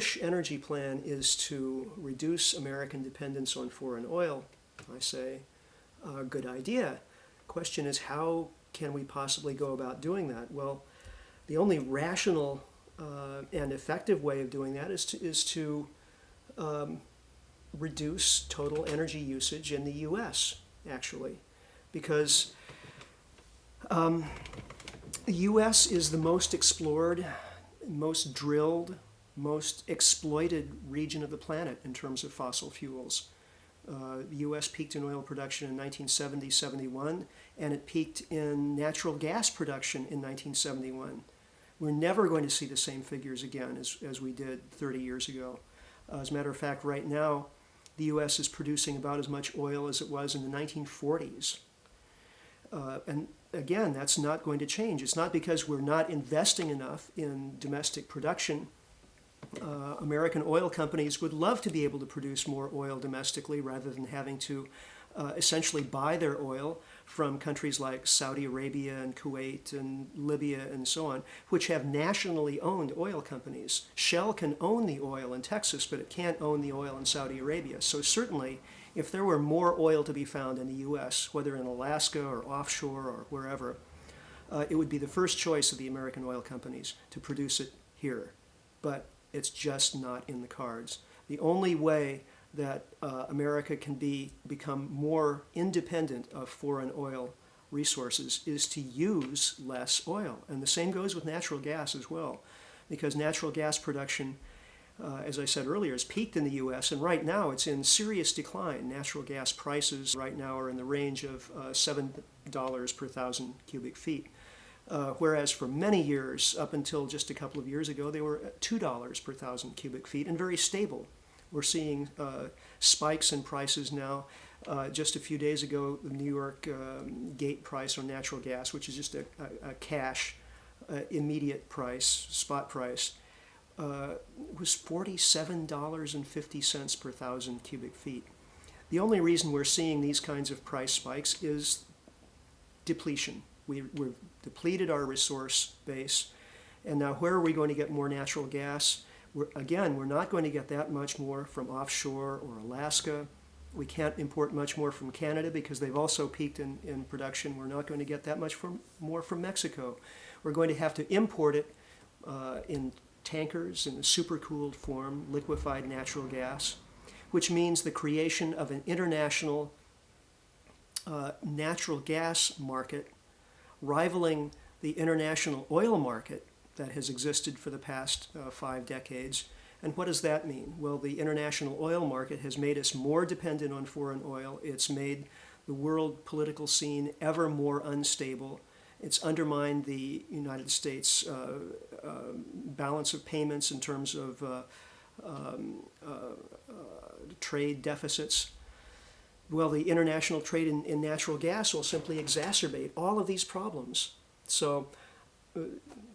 Bush energy plan is to reduce American dependence on foreign oil, I say, good idea. Question is, how can we possibly go about doing that? Well, the only rational and effective way of doing that is to reduce total energy usage in the U.S., actually, because the U.S. is the most explored, most drilled, most exploited region of the planet in terms of fossil fuels. The U.S. peaked in oil production in 1970-71, and it peaked in natural gas production in 1971. We're never going to see the same figures again as we did 30 years ago. As a matter of fact, right now, the U.S. is producing about as much oil as it was in the 1940s. And again, that's not going to change. It's not because we're not investing enough in domestic production. American oil companies would love to be able to produce more oil domestically rather than having to essentially buy their oil from countries like Saudi Arabia and Kuwait and Libya and so on, which have nationally owned oil companies. Shell can own the oil in Texas, but it can't own the oil in Saudi Arabia. So certainly, if there were more oil to be found in the U.S., whether in Alaska or offshore or wherever, it would be the first choice of the American oil companies to produce it here. But it's just not in the cards. The only way that America can become more independent of foreign oil resources is to use less oil. And the same goes with natural gas as well, because natural gas production, as I said earlier, has peaked in the U.S., and right now it's in serious decline. Natural gas prices right now are in the range of $7 per thousand cubic feet. Whereas for many years, up until just a couple of years ago, they were at $2 per thousand cubic feet and very stable. We're seeing spikes in prices now. Just a few days ago, the New York gate price on natural gas, which is just a cash, immediate price, spot price, was $47.50 per thousand cubic feet. The only reason we're seeing these kinds of price spikes is depletion. We've depleted our resource base, and now where are we going to get more natural gas? We're not going to get that much more from offshore or Alaska. We can't import much more from Canada because they've also peaked in production. We're not going to get that much more from Mexico. We're going to have to import it in tankers in a supercooled form, liquefied natural gas, which means the creation of an international natural gas market rivaling the international oil market that has existed for the past 5 decades. And what does that mean? Well, the international oil market has made us more dependent on foreign oil. It's made the world political scene ever more unstable. It's undermined the United States balance of payments in terms of trade deficits. Well, the international trade in natural gas will simply exacerbate all of these problems. So,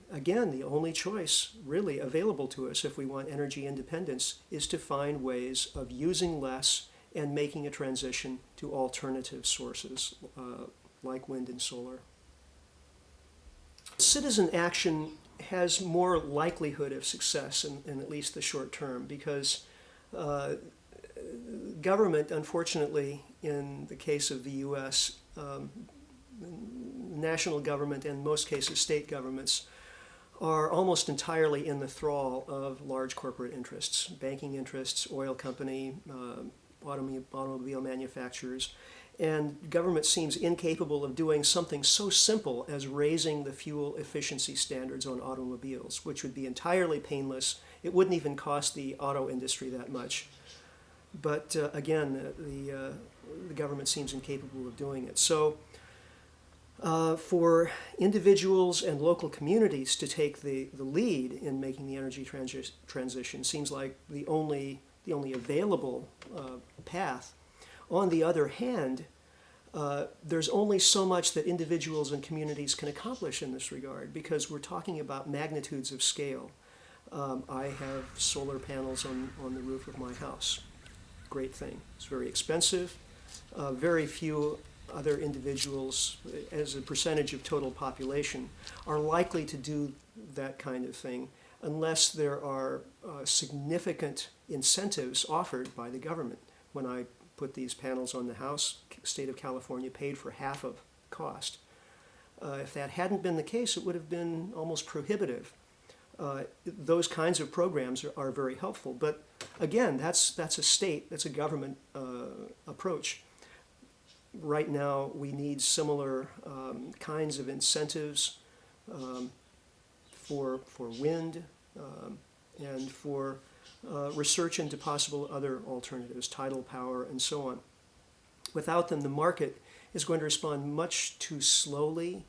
again, the only choice really available to us if we want energy independence is to find ways of using less and making a transition to alternative sources like wind and solar. Citizen action has more likelihood of success in at least the short term because government, unfortunately, in the case of the U.S., national government and in most cases state governments are almost entirely in the thrall of large corporate interests, banking interests, oil company, automobile manufacturers, and government seems incapable of doing something so simple as raising the fuel efficiency standards on automobiles, which would be entirely painless. It wouldn't even cost the auto industry that much. But again, the government seems incapable of doing it. So for individuals and local communities to take the lead in making the energy transition seems like the only available path. On the other hand, there's only so much that individuals and communities can accomplish in this regard because we're talking about magnitudes of scale. I have solar panels on the roof of my house. Great thing. It's very expensive. Very few other individuals, as a percentage of total population, are likely to do that kind of thing unless there are significant incentives offered by the government. When I put these panels on the house, state of California paid for half of cost. If that hadn't been the case, it would have been almost prohibitive. Those kinds of programs are very helpful. But again, that's a government approach. Right now, we need similar kinds of incentives for wind and for research into possible other alternatives, tidal power and so on. Without them, the market is going to respond much too slowly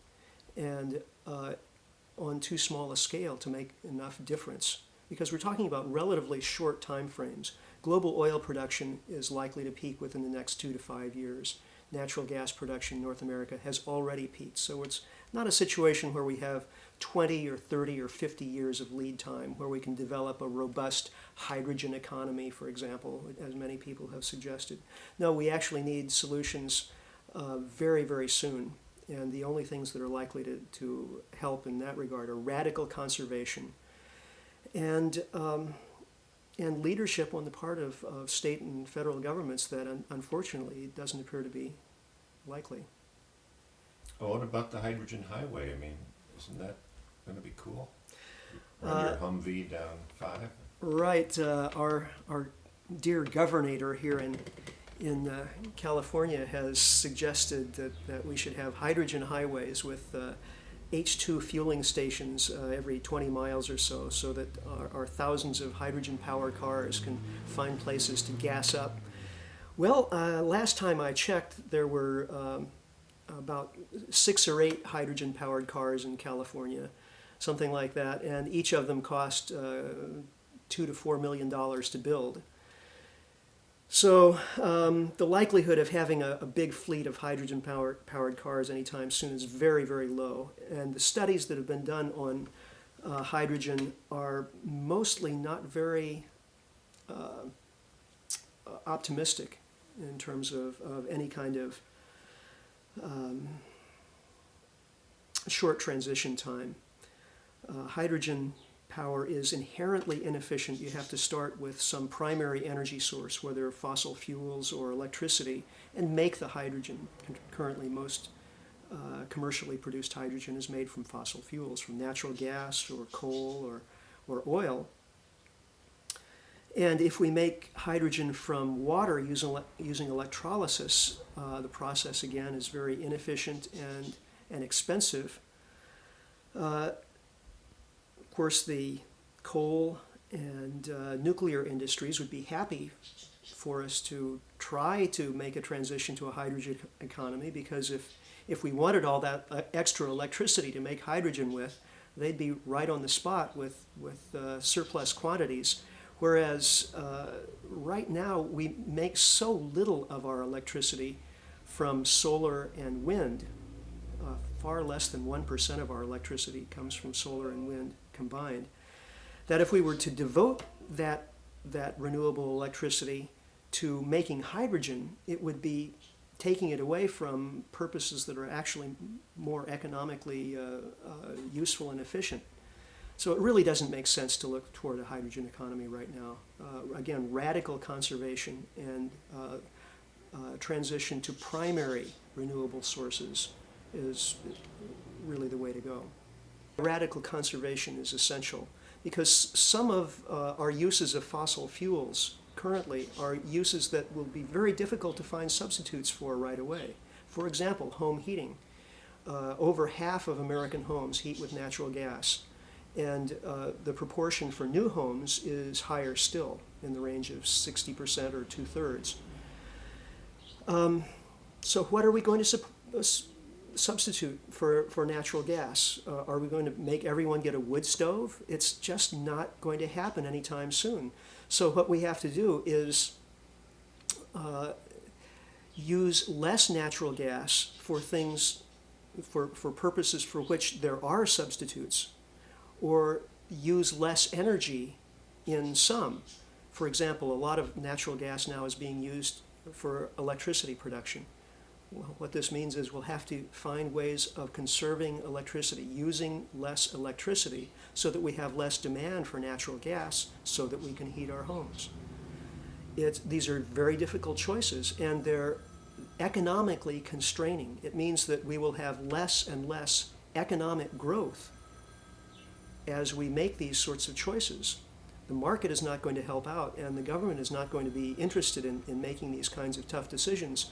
and on too small a scale to make enough difference, because we're talking about relatively short time frames. Global oil production is likely to peak within the next 2 to 5 years. Natural gas production in North America has already peaked, so it's not a situation where we have 20 or 30 or 50 years of lead time where we can develop a robust hydrogen economy, for example, as many people have suggested. No, we actually need solutions very, very soon. And the only things that are likely to help in that regard are radical conservation and leadership on the part of state and federal governments that unfortunately doesn't appear to be likely. Well, what about the hydrogen highway? I mean, isn't that going to be cool? Run your Humvee down 5? Right. Our dear governor here in California has suggested that we should have hydrogen highways with H2 fueling stations every 20 miles or so that our thousands of hydrogen-powered cars can find places to gas up. Well, last time I checked, there were about 6 or 8 hydrogen-powered cars in California, something like that, and each of them cost $2 to $4 million to build. So the likelihood of having a big fleet of hydrogen-powered cars anytime soon is very, very low. And the studies that have been done on hydrogen are mostly not very optimistic in terms of any kind of short transition time. Hydrogen power is inherently inefficient. You have to start with some primary energy source, whether fossil fuels or electricity, and make the hydrogen. Currently, most commercially produced hydrogen is made from fossil fuels, from natural gas or coal or oil. And if we make hydrogen from water using electrolysis, the process again is very inefficient and expensive. Of course, the coal and nuclear industries would be happy for us to try to make a transition to a hydrogen economy, because if we wanted all that extra electricity to make hydrogen with, they'd be right on the spot with surplus quantities. Whereas right now we make so little of our electricity from solar and wind. Far less than 1% of our electricity comes from solar and wind combined, that if we were to devote that renewable electricity to making hydrogen, it would be taking it away from purposes that are actually more economically useful and efficient. So it really doesn't make sense to look toward a hydrogen economy right now. Again, radical conservation and transition to primary renewable sources is really the way to go. Radical conservation is essential because some of our uses of fossil fuels currently are uses that will be very difficult to find substitutes for right away. For example, home heating. Over half of American homes heat with natural gas, and the proportion for new homes is higher still, in the range of 60% or 2/3. So what are we going to substitute for natural gas? Are we going to make everyone get a wood stove? It's just not going to happen anytime soon. So what we have to do is use less natural gas for things, for purposes for which there are substitutes, or use less energy in some. For example, a lot of natural gas now is being used for electricity production. Well, what this means is we'll have to find ways of conserving electricity, using less electricity so that we have less demand for natural gas so that we can heat our homes. These are very difficult choices, and they're economically constraining. It means that we will have less and less economic growth as we make these sorts of choices. The market is not going to help out, and the government is not going to be interested in making these kinds of tough decisions.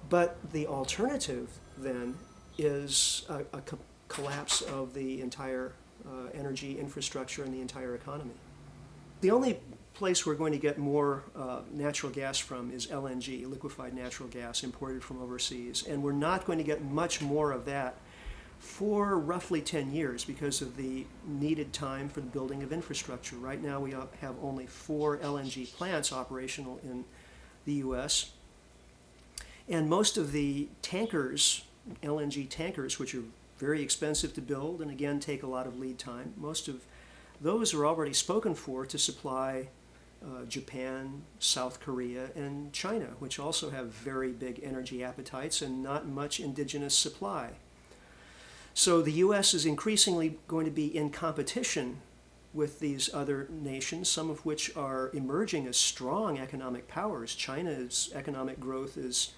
But the alternative, then, is a collapse of the entire energy infrastructure and the entire economy. The only place we're going to get more natural gas from is LNG, liquefied natural gas imported from overseas. And we're not going to get much more of that for roughly 10 years because of the needed time for the building of infrastructure. Right now we have only 4 LNG plants operational in the U.S. And most of the tankers, LNG tankers, which are very expensive to build and again take a lot of lead time, most of those are already spoken for to supply Japan, South Korea, and China, which also have very big energy appetites and not much indigenous supply. So the U.S. is increasingly going to be in competition with these other nations, some of which are emerging as strong economic powers. China's economic growth is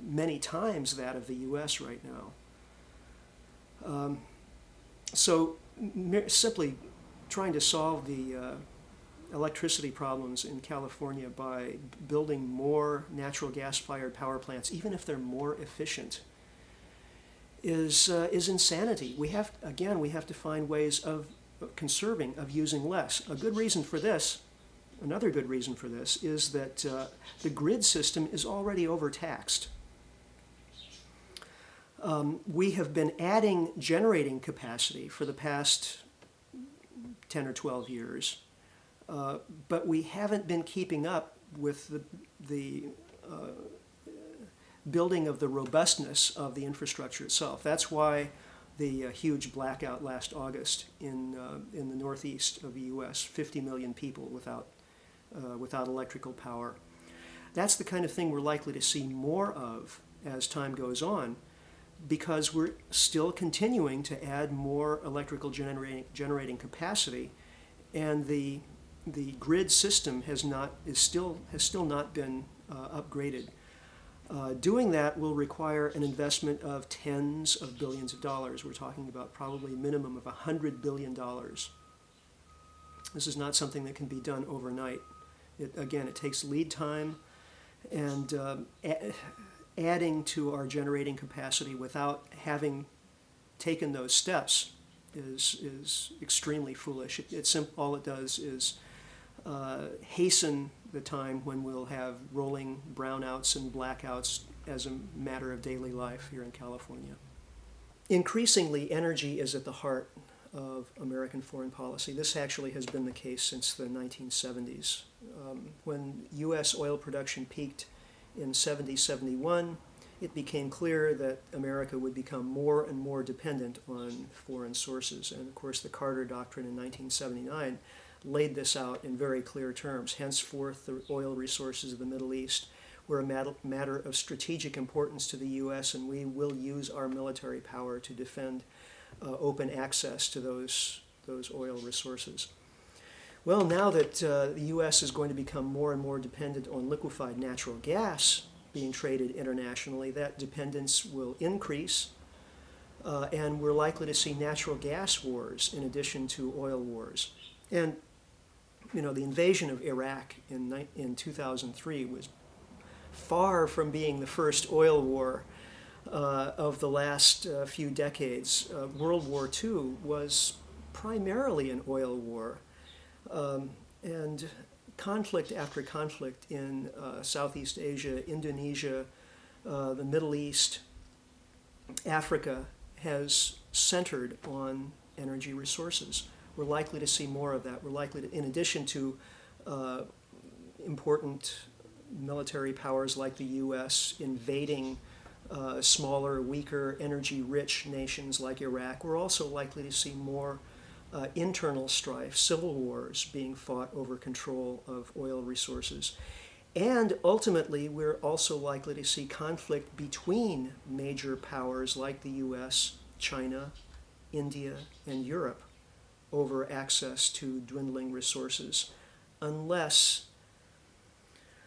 many times that of the U.S. right now. So simply trying to solve the electricity problems in California by building more natural gas-fired power plants, even if they're more efficient, is insanity. We have to find ways of conserving, of using less. Another good reason for this is that the grid system is already overtaxed. We have been adding generating capacity for the past 10 or 12 years, but we haven't been keeping up with the building of the robustness of the infrastructure itself. That's why the huge blackout last August in the northeast of the U.S., 50 million people without electrical power. That's the kind of thing we're likely to see more of as time goes on, because we're still continuing to add more electrical generating capacity, and the grid system has still not been upgraded. Doing that will require an investment of tens of billions of dollars. We're talking about probably a minimum of $100 billion. This is not something that can be done overnight. It takes lead time, and adding to our generating capacity without having taken those steps is extremely foolish. All it does is hasten the time when we'll have rolling brownouts and blackouts as a matter of daily life here in California. Increasingly, energy is at the heart of American foreign policy. This actually has been the case since the 1970s. When U.S. oil production peaked in 70-71, it became clear that America would become more and more dependent on foreign sources. And of course, the Carter Doctrine in 1979 laid this out in very clear terms. Henceforth, the oil resources of the Middle East were a matter of strategic importance to the U.S., and we will use our military power to defend open access to those oil resources. Well, now that the U.S. is going to become more and more dependent on liquefied natural gas being traded internationally, that dependence will increase, and we're likely to see natural gas wars in addition to oil wars. And the invasion of Iraq in 2003 was far from being the first oil war of the last few decades. World War II was primarily an oil war, and conflict after conflict in Southeast Asia, Indonesia, the Middle East, Africa has centered on energy resources. We're likely to see more of that. We're likely to, in addition to important military powers like the U.S. invading smaller, weaker, energy-rich nations like Iraq, we're also likely to see more internal strife, civil wars being fought over control of oil resources. And ultimately, we're also likely to see conflict between major powers like the US, China, India, and Europe over access to dwindling resources, unless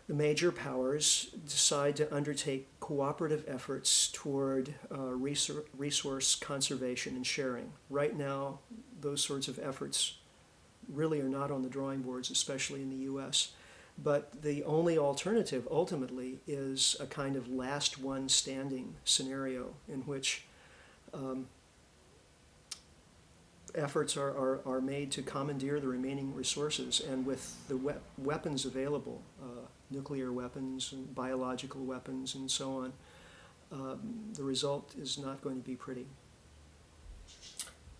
the major powers decide to undertake cooperative efforts toward resource conservation and sharing. Right now, those sorts of efforts really are not on the drawing boards, especially in the US. But the only alternative, ultimately, is a kind of last one standing scenario in which efforts are made to commandeer the remaining resources, and with the weapons available, nuclear weapons and biological weapons and so on, the result is not going to be pretty.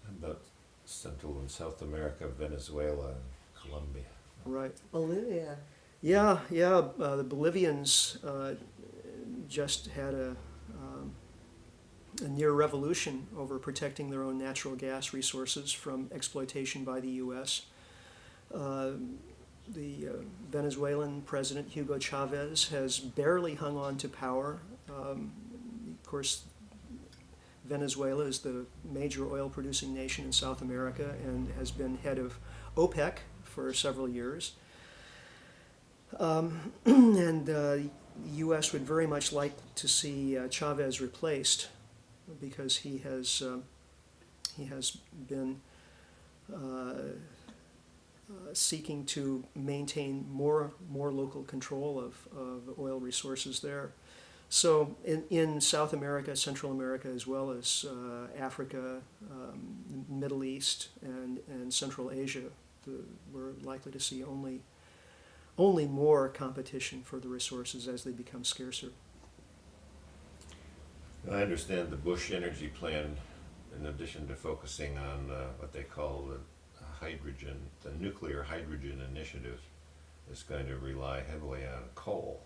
About Central and South America, Venezuela, and Colombia. Right. Bolivia. Yeah, yeah. The Bolivians just had a near revolution over protecting their own natural gas resources from exploitation by the U.S. The Venezuelan president, Hugo Chavez, has barely hung on to power. Of course, Venezuela is the major oil-producing nation in South America and has been head of OPEC for several years. And the U.S. would very much like to see Chavez replaced, because he has been seeking to maintain more local control of oil resources there. So in South America, Central America, as well as Africa, Middle East, and Central Asia, we're likely to see only more competition for the resources as they become scarcer. I understand the Bush energy plan, in addition to focusing on what they call the nuclear hydrogen initiative, is going to rely heavily on coal.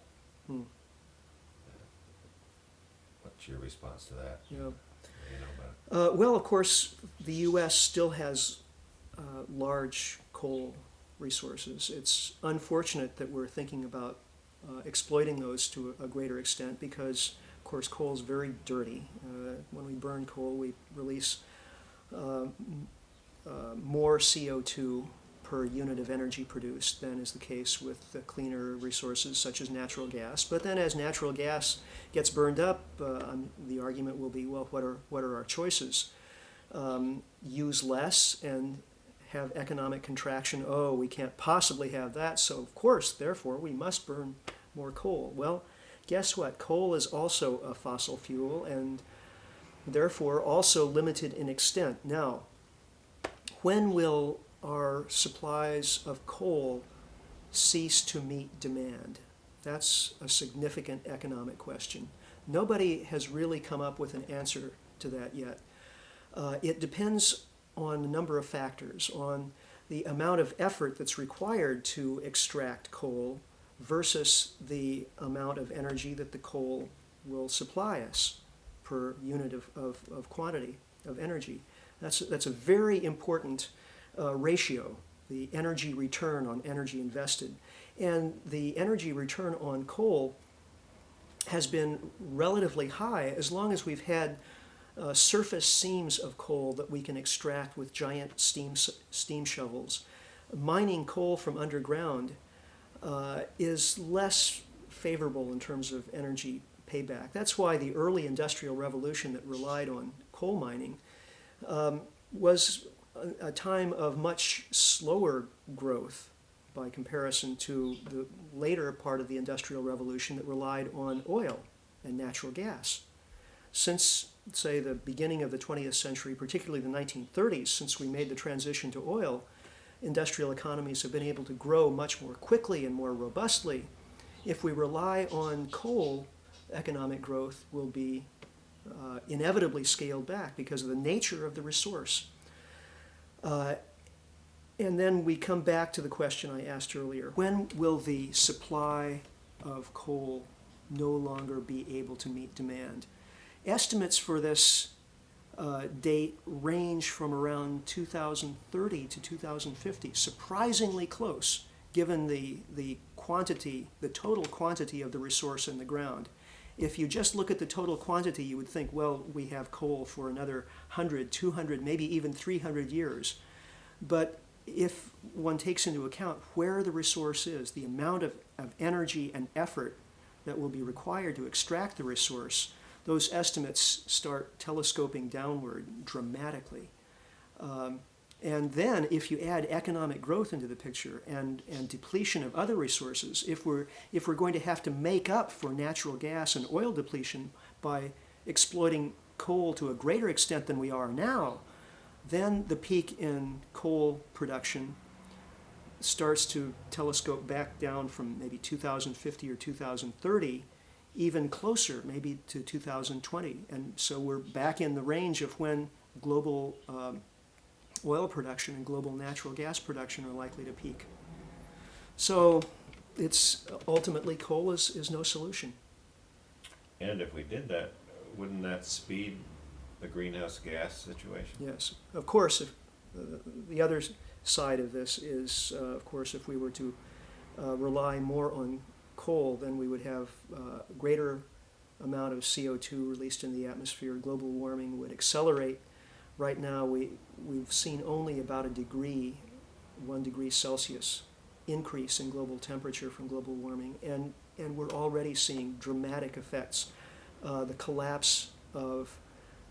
What's your response to that? Yeah. What do you know about it? Well, of course, the U.S. still has large coal resources. It's unfortunate that we're thinking about exploiting those to a greater extent, because, of course, coal is very dirty. When we burn coal, we release more CO2 per unit of energy produced than is the case with the cleaner resources such as natural gas. But then as natural gas gets burned up, the argument will be, well, what are our choices? Use less and have economic contraction. Oh, we can't possibly have that, so of course, therefore, we must burn more coal. Well, guess what? Coal is also a fossil fuel, and therefore also limited in extent. Now, when will our supplies of coal cease to meet demand? That's a significant economic question. Nobody has really come up with an answer to that yet. It depends on a number of factors, on the amount of effort that's required to extract coal versus the amount of energy that the coal will supply us per unit of quantity of energy. That's a very important ratio, the energy return on energy invested. And the energy return on coal has been relatively high as long as we've had surface seams of coal that we can extract with giant steam shovels. Mining coal from underground is less favorable in terms of energy payback. That's why the early industrial revolution that relied on coal mining was a time of much slower growth by comparison to the later part of the Industrial Revolution that relied on oil and natural gas. Since, say, the beginning of the 20th century, particularly the 1930s, since we made the transition to oil, industrial economies have been able to grow much more quickly and more robustly. If we rely on coal, economic growth will be inevitably scaled back because of the nature of the resource. And then we come back to the question I asked earlier. When will the supply of coal no longer be able to meet demand? Estimates for this date range from around 2030 to 2050, surprisingly close, given the quantity, the total quantity of the resource in the ground. If you just look at the total quantity, you would think, well, we have coal for another 100, 200, maybe even 300 years. But if one takes into account where the resource is, the amount of energy and effort that will be required to extract the resource, those estimates start telescoping downward dramatically. And then if you add economic growth into the picture and depletion of other resources, if we're going to have to make up for natural gas and oil depletion by exploiting coal to a greater extent than we are now, then the peak in coal production starts to telescope back down from maybe 2050 or 2030, even closer, maybe to 2020. And so we're back in the range of when global oil production and global natural gas production are likely to peak. So it's ultimately coal is no solution. And if we did that, wouldn't that speed the greenhouse gas situation? Yes, of course. If the other side of this is, of course, if we were to rely more on coal, then we would have a greater amount of CO2 released in the atmosphere. Global warming would accelerate. Right now, we've seen only about 1 degree Celsius increase in global temperature from global warming, and we're already seeing dramatic effects. The collapse of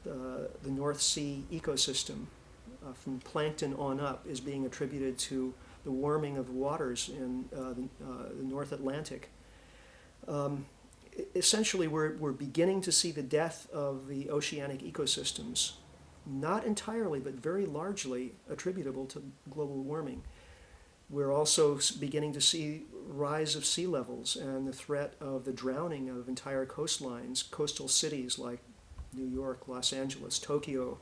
the North Sea ecosystem from plankton on up is being attributed to the warming of waters in the North Atlantic. Essentially, we're beginning to see the death of the oceanic ecosystems, not entirely, but very largely attributable to global warming. We're also beginning to see rise of sea levels and the threat of the drowning of entire coastlines, coastal cities like New York, Los Angeles, Tokyo.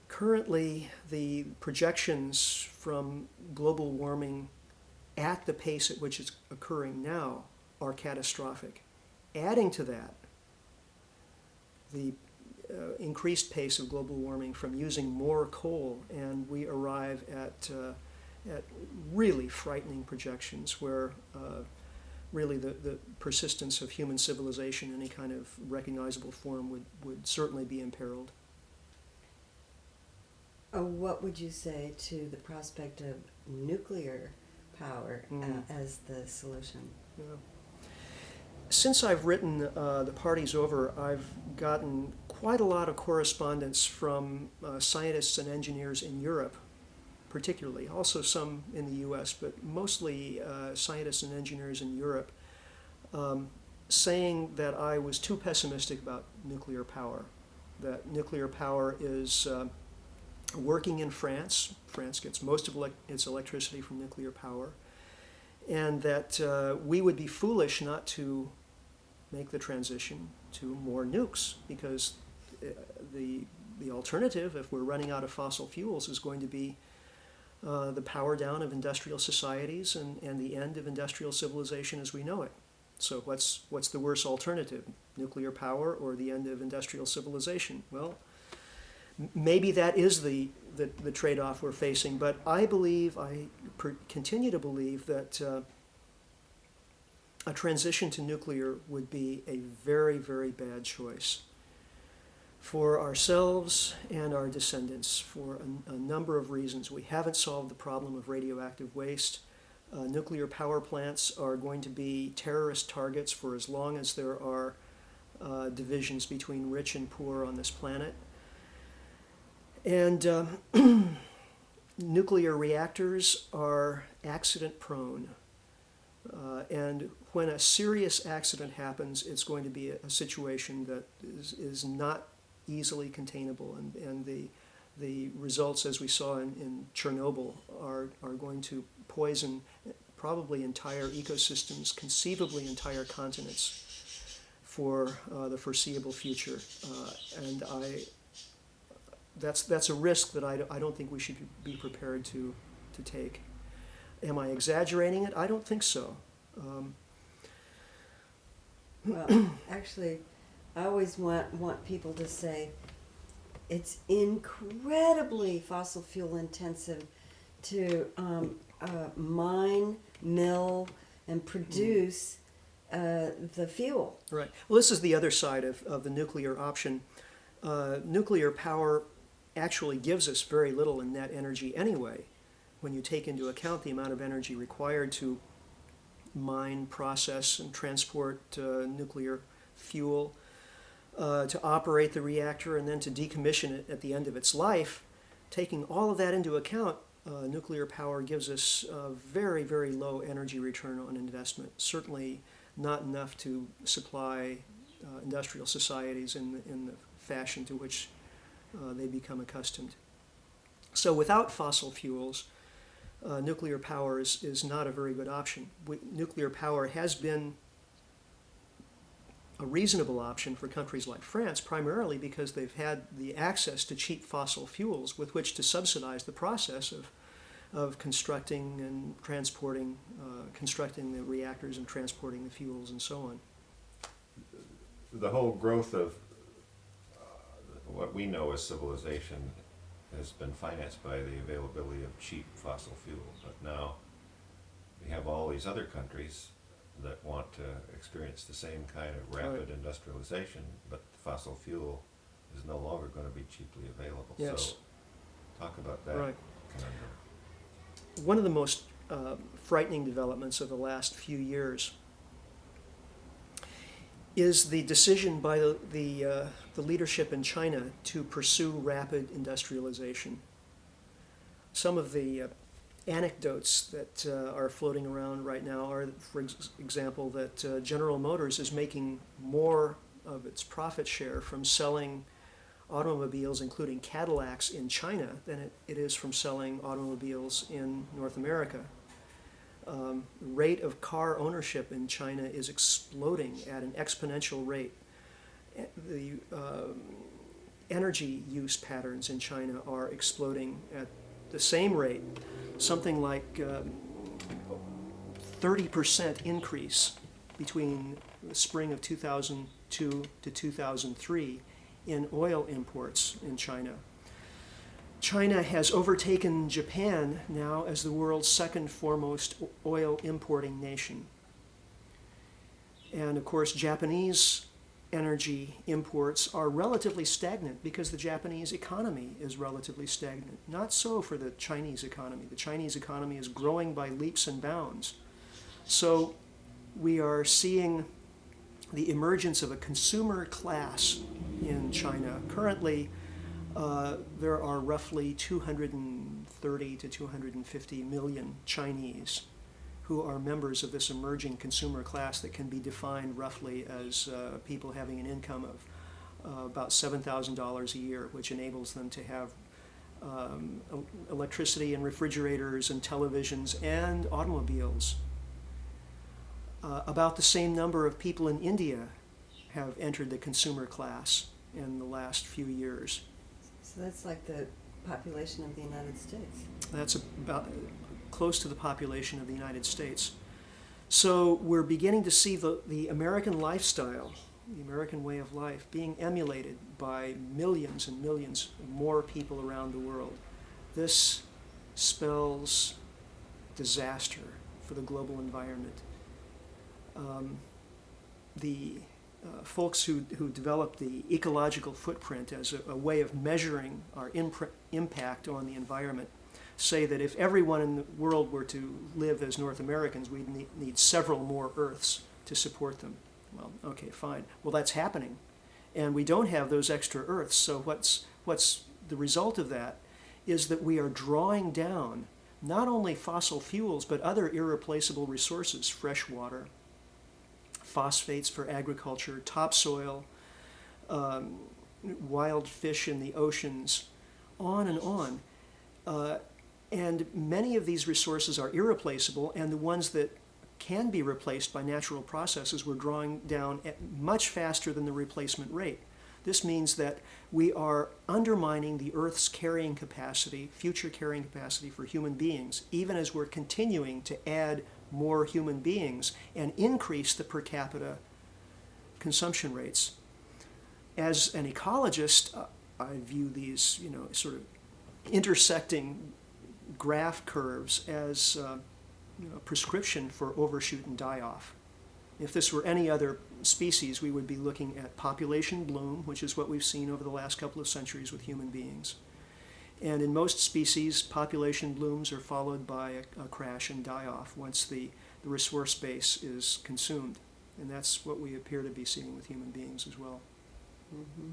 Currently, the projections from global warming at the pace at which it's occurring now are catastrophic. Adding to that, the increased pace of global warming from using more coal, and we arrive at really frightening projections where really the persistence of human civilization in any kind of recognizable form would certainly be imperiled. What would you say to the prospect of nuclear power as the solution? Yeah. Since I've written The Party's Over, I've gotten quite a lot of correspondence from scientists and engineers in Europe, particularly, also some in the US, but mostly scientists and engineers in Europe, saying that I was too pessimistic about nuclear power, that nuclear power is working in France. France gets most of its electricity from nuclear power, and that we would be foolish not to make the transition to more nukes, because the alternative, if we're running out of fossil fuels, is going to be the power down of industrial societies and the end of industrial civilization as we know it. So what's the worse alternative, nuclear power or the end of industrial civilization? Well, maybe that is the trade-off we're facing, but I continue to believe that a transition to nuclear would be a very, very bad choice for ourselves and our descendants for a number of reasons. We haven't solved the problem of radioactive waste. Nuclear power plants are going to be terrorist targets for as long as there are divisions between rich and poor on this planet. And nuclear reactors are accident prone. And when a serious accident happens, it's going to be a situation that is not easily containable. And the results, as we saw in Chernobyl, are going to poison probably entire ecosystems, conceivably entire continents for the foreseeable future. And that's a risk that I don't think we should be prepared to take. Am I exaggerating it? I don't think so. Well, actually, I always want people to say, it's incredibly fossil fuel intensive to mine, mill, and produce the fuel. Right. Well, this is the other side of the nuclear option. Nuclear power actually gives us very little in net energy anyway, when you take into account the amount of energy required to mine, process, and transport nuclear fuel, to operate the reactor, and then to decommission it at the end of its life. Taking all of that into account, nuclear power gives us a very, very low energy return on investment. Certainly not enough to supply industrial societies in the fashion to which they become accustomed. So without fossil fuels, nuclear power is not a very good option. Nuclear power has been a reasonable option for countries like France, primarily because they've had the access to cheap fossil fuels with which to subsidize the process of constructing and transporting, constructing the reactors and transporting the fuels and so on. The whole growth of what we know as civilization has been financed by the availability of cheap fossil fuel, but now we have all these other countries that want to experience the same kind of rapid industrialization, but fossil fuel is no longer going to be cheaply available. Yes. So talk about that Right. conundrum. One of the most frightening developments of the last few years is the decision by the leadership in China to pursue rapid industrialization. Some of the anecdotes that are floating around right now are, for example, that General Motors is making more of its profit share from selling automobiles, including Cadillacs, in China than it is from selling automobiles in North America. The rate of car ownership in China is exploding at an exponential rate. The energy use patterns in China are exploding at the same rate, something like 30% increase between the spring of 2002 to 2003 in oil imports in China. China has overtaken Japan now as the world's second foremost oil importing nation. And of course, Japanese energy imports are relatively stagnant because the Japanese economy is relatively stagnant. Not so for the Chinese economy. The Chinese economy is growing by leaps and bounds. So we are seeing the emergence of a consumer class in China. Currently, there are roughly 230 to 250 million Chinese who are members of this emerging consumer class that can be defined roughly as people having an income of about $7,000 a year, which enables them to have electricity and refrigerators and televisions and automobiles. About the same number of people in India have entered the consumer class in the last few years. So that's like the population of the United States. That's about close to the population of the United States. So we're beginning to see the American lifestyle, the American way of life, being emulated by millions and millions more people around the world. This spells disaster for the global environment. The folks who developed the ecological footprint as a way of measuring our impact on the environment say that if everyone in the world were to live as North Americans, we'd need several more Earths to support them. Well, okay, fine. Well, that's happening. And we don't have those extra Earths. So what's the result of that is that we are drawing down not only fossil fuels, but other irreplaceable resources, fresh water, phosphates for agriculture, topsoil, wild fish in the oceans, on and on. And many of these resources are irreplaceable, and the ones that can be replaced by natural processes we're drawing down at much faster than the replacement rate. This means that we are undermining the Earth's carrying capacity, future carrying capacity for human beings, even as we're continuing to add more human beings and increase the per capita consumption rates. As an ecologist, I view these, sort of intersecting graph curves as a prescription for overshoot and die-off. If this were any other species, we would be looking at population bloom, which is what we've seen over the last couple of centuries with human beings. And in most species, population blooms are followed by a crash and die-off once the resource base is consumed. And that's what we appear to be seeing with human beings as well. Mm-hmm.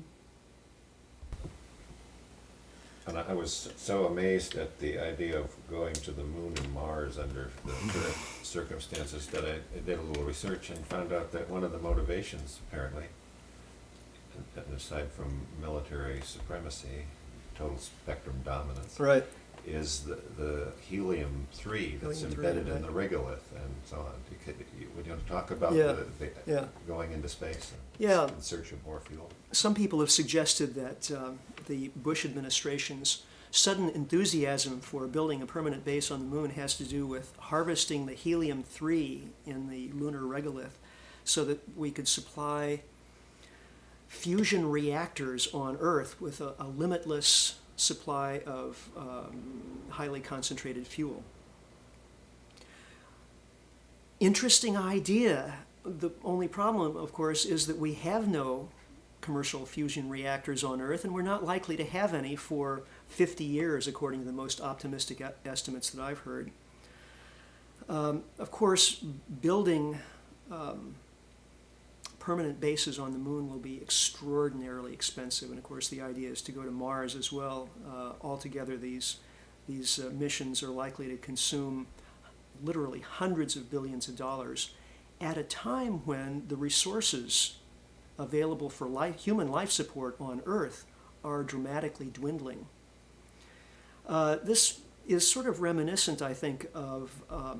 And I was so amazed at the idea of going to the moon and Mars under the current circumstances that I did a little research and found out that one of the motivations, apparently, and aside from military supremacy, total spectrum dominance, Right. is the helium-3 that's Helium-3, embedded in right. the regolith and so on. Would you talk about Yeah, the yeah. going into space Yeah. in search of more fuel? Some people have suggested that the Bush administration's sudden enthusiasm for building a permanent base on the moon has to do with harvesting the helium-3 in the lunar regolith so that we could supply fusion reactors on Earth with a limitless supply of highly concentrated fuel. Interesting idea. The only problem, of course, is that we have no commercial fusion reactors on Earth, and we're not likely to have any for 50 years, according to the most optimistic estimates that I've heard. Of course, building permanent bases on the moon will be extraordinarily expensive, and of course the idea is to go to Mars as well. Altogether, these missions are likely to consume literally hundreds of billions of dollars at a time when the resources available for human life support on Earth are dramatically dwindling. This is sort of reminiscent, I think, of a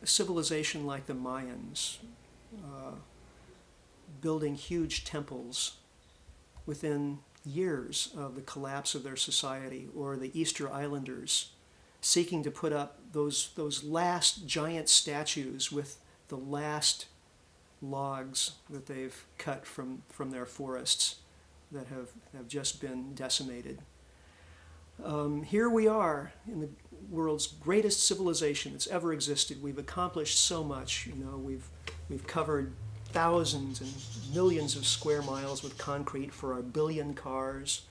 civilization like the Mayans, building huge temples within years of the collapse of their society, or the Easter Islanders seeking to put up those last giant statues with the last logs that they've cut from their forests that have just been decimated. Here we are in the world's greatest civilization that's ever existed. We've accomplished so much. We've covered thousands and millions of square miles with concrete for our billion cars.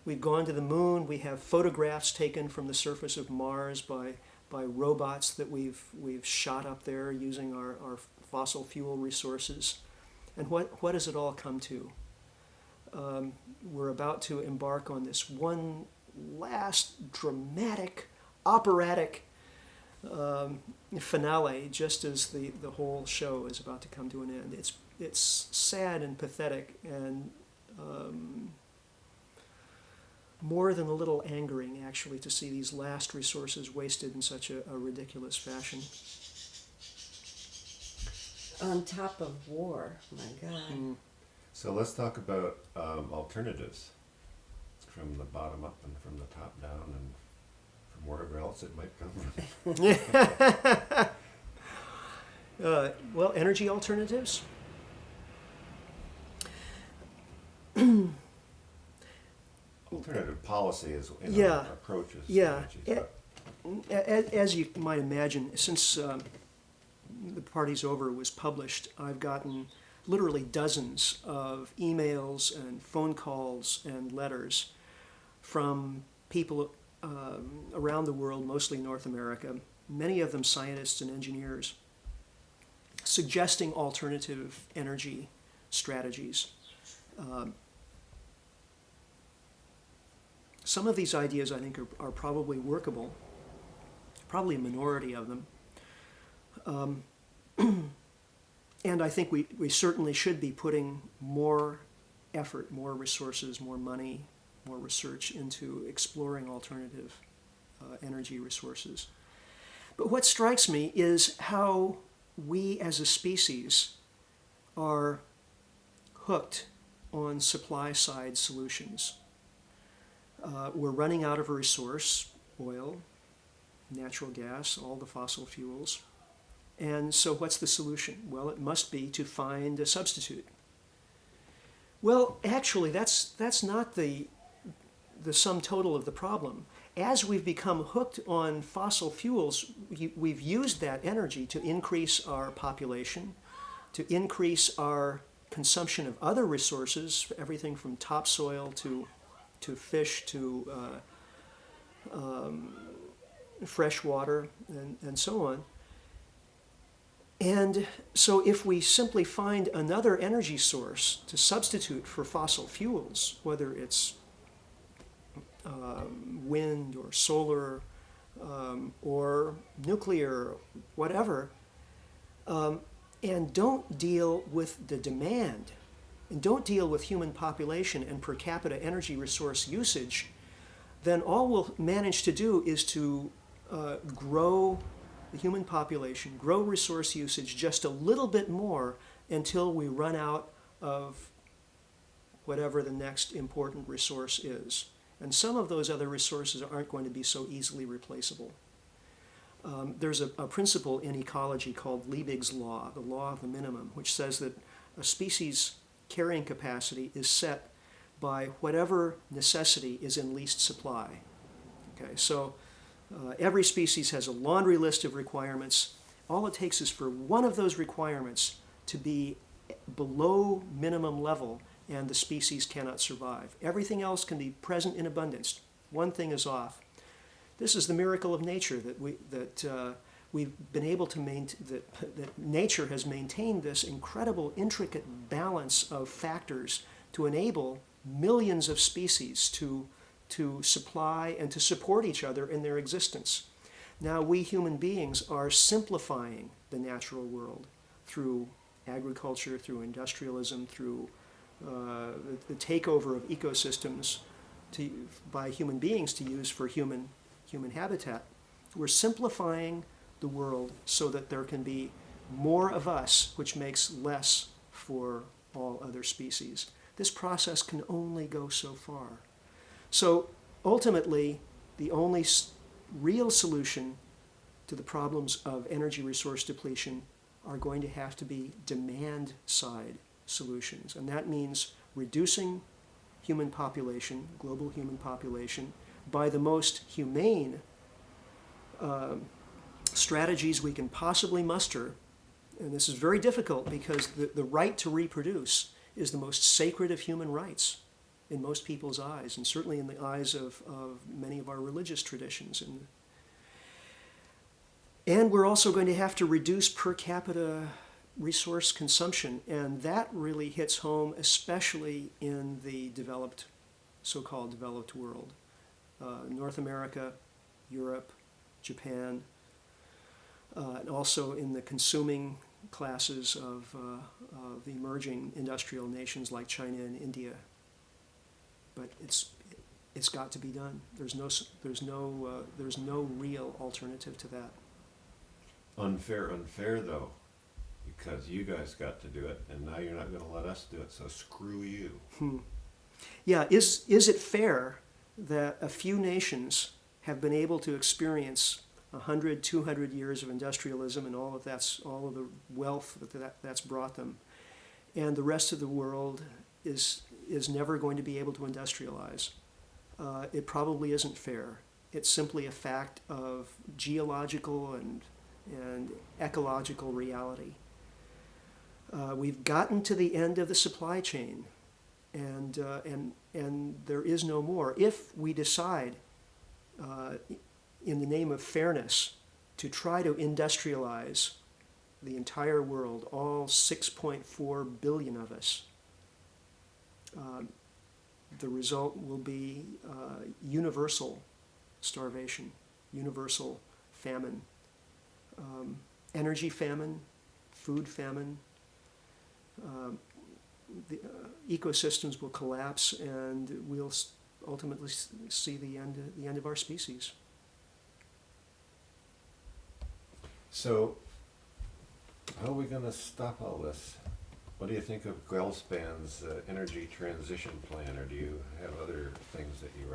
We've gone to the moon. We have photographs taken from the surface of Mars by robots that we've shot up there using our fossil fuel resources. And what does it all come to? We're about to embark on this one last dramatic, operatic finale, just as the whole show is about to come to an end. It's sad and pathetic, and more than a little angering, actually, to see these last resources wasted in such a ridiculous fashion. On top of war, my God. So let's talk about alternatives from the bottom up and from the top down and from wherever else it might come from. Well, energy alternatives. Alternative policy is Yeah. approaches. Yeah. Strategies, As you might imagine, since The Party's Over was published, I've gotten literally dozens of emails and phone calls and letters from people around the world, mostly North America, many of them scientists and engineers, suggesting alternative energy strategies. Some of these ideas, I think, are probably workable, probably a minority of them. And I think we certainly should be putting more effort, more resources, more money, more research into exploring alternative energy resources. But what strikes me is how we as a species are hooked on supply-side solutions. We're running out of a resource, oil, natural gas, all the fossil fuels. And so what's the solution? Well, it must be to find a substitute. Well, actually, that's not the sum total of the problem. As we've become hooked on fossil fuels, we've used that energy to increase our population, to increase our consumption of other resources, everything from topsoil to fish to fresh water and so on. And so if we simply find another energy source to substitute for fossil fuels, whether it's wind or solar or nuclear, whatever, and don't deal with the demand, and don't deal with human population and per capita energy resource usage, then all we'll manage to do is to grow the human population, grow resource usage just a little bit more until we run out of whatever the next important resource is. And some of those other resources aren't going to be so easily replaceable. There's a principle in ecology called Liebig's law, the law of the minimum, which says that a species' carrying capacity is set by whatever necessity is in least supply. Okay, so every species has a laundry list of requirements. All it takes is for one of those requirements to be below minimum level, and the species cannot survive. Everything else can be present in abundance. One thing is off. This is the miracle of nature that we've been able to maintain. That nature has maintained this incredible, intricate balance of factors to enable millions of species to supply and to support each other in their existence. Now we human beings are simplifying the natural world through agriculture, through industrialism, through the takeover of ecosystems by human beings to use for human habitat. We're simplifying the world so that there can be more of us, which makes less for all other species. This process can only go so far. So ultimately, the only real solution to the problems of energy resource depletion are going to have to be demand-side solutions. And that means reducing human population, global human population, by the most humane strategies we can possibly muster. And this is very difficult because the right to reproduce is the most sacred of human rights in most people's eyes, and certainly in the eyes of many of our religious traditions. And we're also going to have to reduce per capita resource consumption, and that really hits home especially in the developed, so-called developed world. North America, Europe, Japan, and also in the consuming classes of the emerging industrial nations like China and India. But it's got to be done. There's no real alternative to that. Unfair though, because you guys got to do it, and now you're not going to let us do it. So screw you. Yeah, is it fair that a few nations have been able to experience 100, 200 years of industrialism and all of the wealth that's brought them, and the rest of the world is never going to be able to industrialize? It probably isn't fair. It's simply a fact of geological and ecological reality. We've gotten to the end of the supply chain, and there is no more. If we decide, in the name of fairness, to try to industrialize the entire world, all 6.4 billion of us, the result will be universal starvation, universal famine, energy famine, food famine. The ecosystems will collapse, and we'll ultimately see the end of our species. So, how are we going to stop all this? What do you think of Gelspan's energy transition plan, or do you have other things that you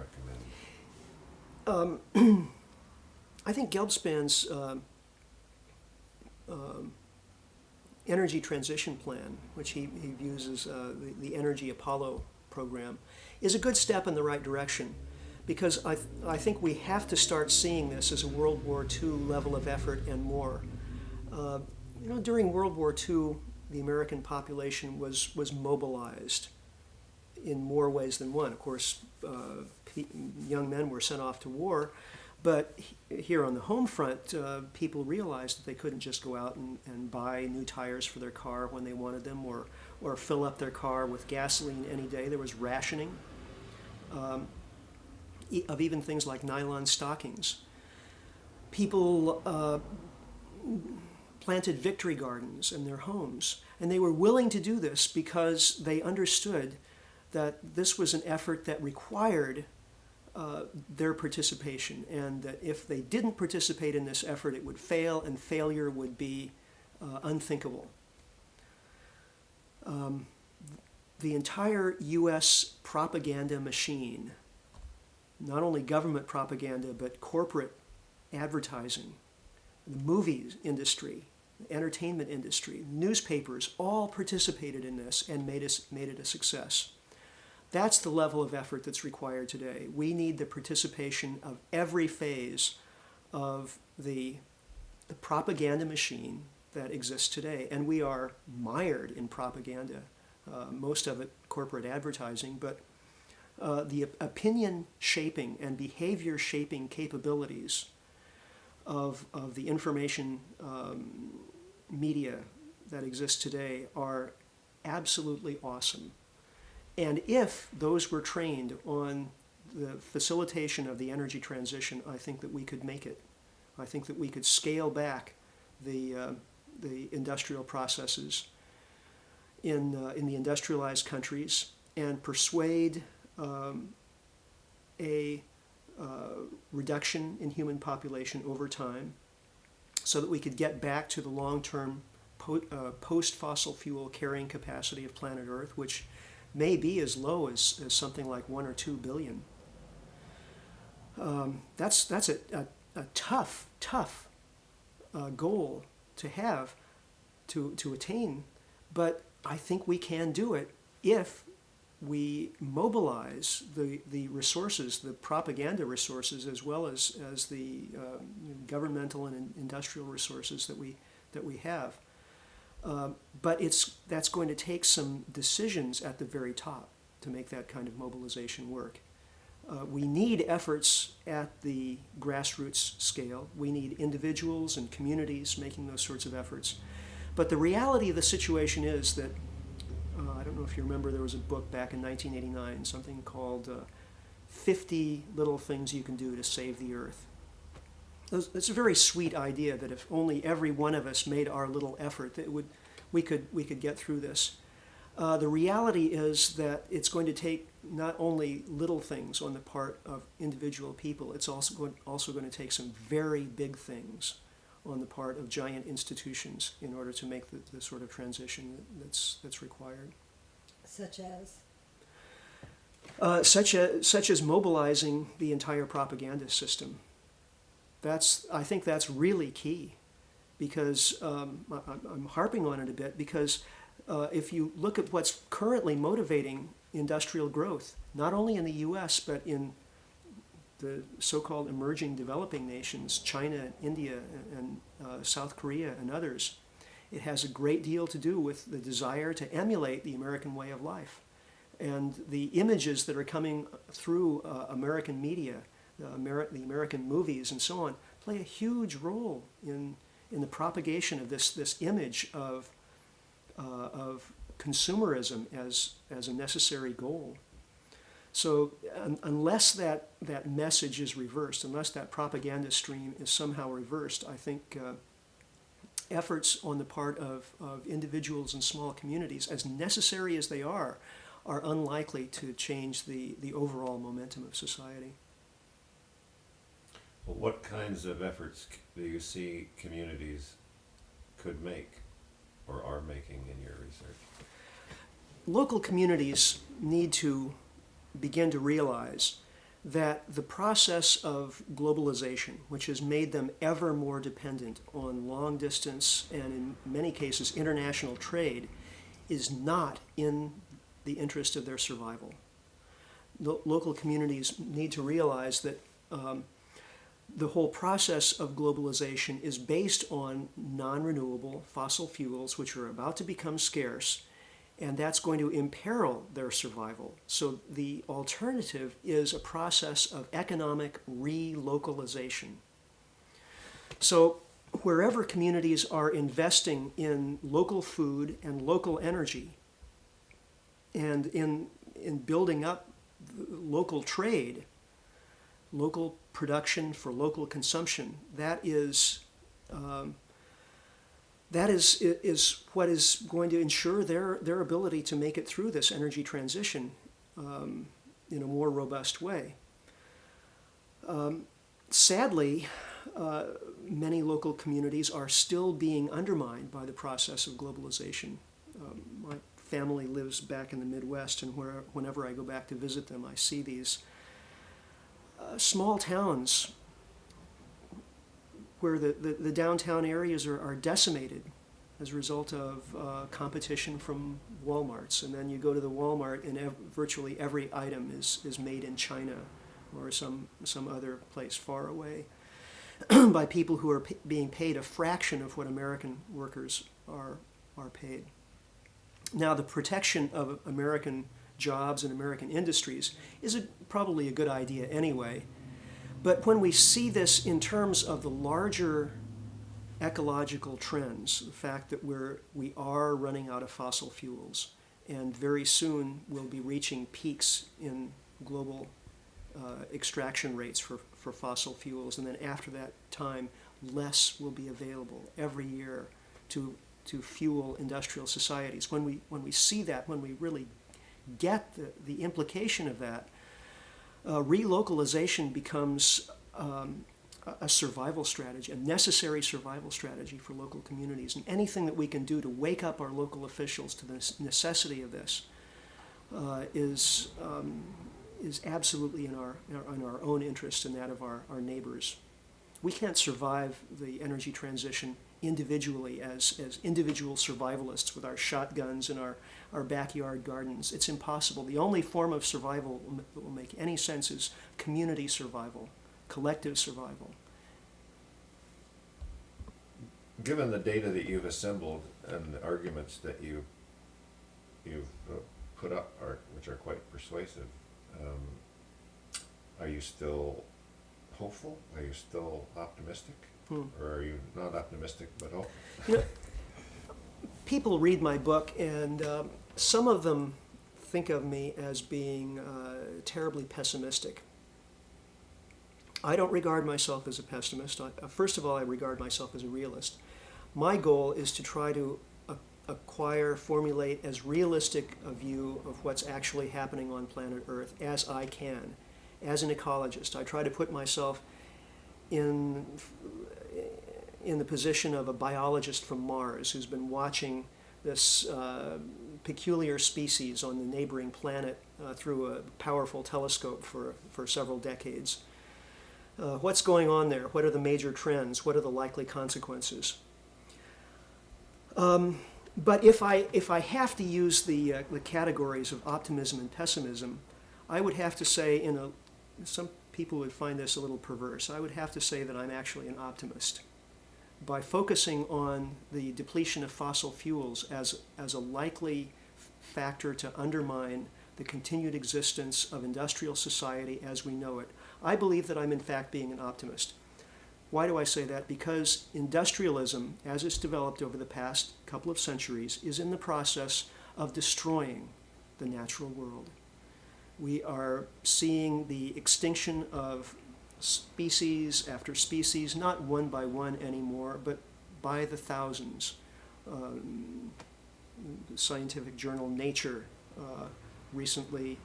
recommend? I think Gelspan's energy transition plan, which he views as the Energy Apollo program, is a good step in the right direction, because I think we have to start seeing this as a World War II level of effort and more. During World War II, the American population was mobilized in more ways than one. Of course, young men were sent off to war, but here on the home front, people realized that they couldn't just go out and buy new tires for their car when they wanted them, or fill up their car with gasoline any day. There was rationing of even things like nylon stockings. People planted victory gardens in their homes, and they were willing to do this because they understood that this was an effort that required their participation, and that if they didn't participate in this effort, it would fail, and failure would be unthinkable. The entire U.S. propaganda machine, not only government propaganda, but corporate advertising, the movies industry, the entertainment industry, newspapers, all participated in this and made it a success. That's the level of effort that's required today. We need the participation of every phase of the propaganda machine that exists today. And we are mired in propaganda, most of it corporate advertising, but the opinion shaping and behavior shaping capabilities of the information media that exists today are absolutely awesome. And if those were trained on the facilitation of the energy transition, I think that we could make it. I think that we could scale back the industrial processes in the industrialized countries and persuade a reduction in human population over time, so that we could get back to the long-term post-fossil fuel carrying capacity of planet Earth, which may be as low as something like 1 or 2 billion. That's a tough goal to have, to attain, but I think we can do it if we mobilize the resources, the propaganda resources, as well as the governmental and industrial resources that we have. But that's going to take some decisions at the very top to make that kind of mobilization work. We need efforts at the grassroots scale. We need individuals and communities making those sorts of efforts. But the reality of the situation is that, I don't know if you remember, there was a book back in 1989, something called 50 Little Things You Can Do to Save the Earth. It's a very sweet idea that if only every one of us made our little effort, that we could get through this. The reality is that it's going to take not only little things on the part of individual people, it's also going to take some very big things on the part of giant institutions in order to make the sort of transition that's required. Such Such as mobilizing the entire propaganda system. I think that's really key, because I'm harping on it a bit, because if you look at what's currently motivating industrial growth, not only in the U.S., but in the so-called emerging developing nations, China, India, and South Korea, and others, it has a great deal to do with the desire to emulate the American way of life. And the images that are coming through American media, the American movies and so on, play a huge role in the propagation of this image of consumerism as a necessary goal. So unless that message is reversed, unless that propaganda stream is somehow reversed, I think efforts on the part of individuals and small communities, as necessary as they are unlikely to change the overall momentum of society. Well, what kinds of efforts do you see communities could make or are making in your research? Local communities need to begin to realize that the process of globalization, which has made them ever more dependent on long distance and in many cases international trade, is not in the interest of their survival. Local communities need to realize that the whole process of globalization is based on non-renewable fossil fuels, which are about to become scarce, and that's going to imperil their survival. So the alternative is a process of economic relocalization. So wherever communities are investing in local food and local energy, and in building up local trade, local production for local consumption, that is what is going to ensure their ability to make it through this energy transition in a more robust way. Sadly, many local communities are still being undermined by the process of globalization. My family lives back in the Midwest, and whenever I go back to visit them, I see these small towns where the downtown areas are decimated as a result of competition from Walmarts. And then you go to the Walmart and virtually every item is made in China or some other place far away by people who are being paid a fraction of what American workers are paid. Now, the protection of American jobs and American industries is probably a good idea anyway. But when we see this in terms of the larger ecological trends, the fact that we are running out of fossil fuels, and very soon we'll be reaching peaks in global extraction rates for fossil fuels, and then after that time, less will be available every year to fuel industrial societies. When we see that, when we really get the implication of that, relocalization becomes a survival strategy, a necessary survival strategy for local communities. And anything that we can do to wake up our local officials to the necessity of this is absolutely in our own interest and that of our neighbors. We can't survive the energy transition individually as individual survivalists with our shotguns and our backyard gardens. It's impossible. The only form of survival that will make any sense is community survival, collective survival. Given the data that you've assembled and the arguments that you've put up, which are quite persuasive, are you still hopeful? Are you still optimistic? Or are you not optimistic but hopeful? You know, people read my book, and some of them think of me as being terribly pessimistic. I don't regard myself as a pessimist. First of all, I regard myself as a realist. My goal is to try to formulate as realistic a view of what's actually happening on planet Earth as I can. As an ecologist, I try to put myself in the position of a biologist from Mars who's been watching this peculiar species on the neighboring planet through a powerful telescope for several decades. What's going on there? What are the major trends? What are the likely consequences? But if I have to use the categories of optimism and pessimism, I would have to say, some people would find this a little perverse, I would have to say that I'm actually an optimist. By focusing on the depletion of fossil fuels as a likely factor to undermine the continued existence of industrial society as we know it, I believe that I'm in fact being an optimist. Why do I say that? Because industrialism, as it's developed over the past couple of centuries, is in the process of destroying the natural world. We are seeing the extinction of species after species, not one by one anymore, but by the thousands. The scientific journal Nature recently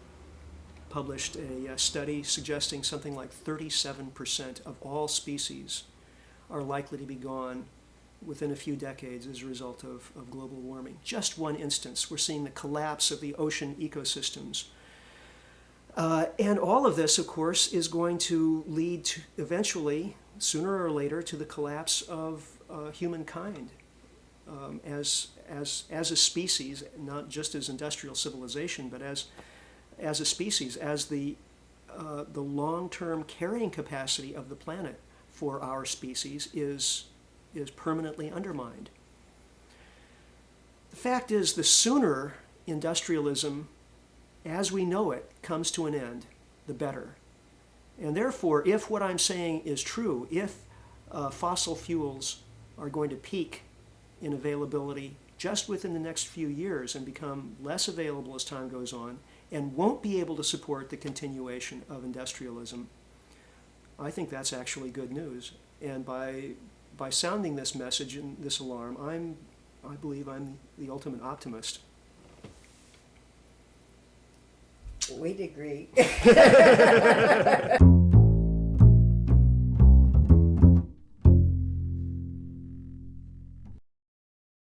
published a study suggesting something like 37% of all species are likely to be gone within a few decades as a result of global warming. Just one instance, we're seeing the collapse of the ocean ecosystems. And all of this, of course, is going to lead to eventually, sooner or later, to the collapse of humankind as a species, not just as industrial civilization, but as a species, as the long-term carrying capacity of the planet for our species is permanently undermined. The fact is, the sooner industrialism as we know it comes to an end, the better. And therefore, if what I'm saying is true, if fossil fuels are going to peak in availability just within the next few years and become less available as time goes on, and won't be able to support the continuation of industrialism, I think that's actually good news. And by sounding this message and this alarm, I believe I'm the ultimate optimist. We'd agree.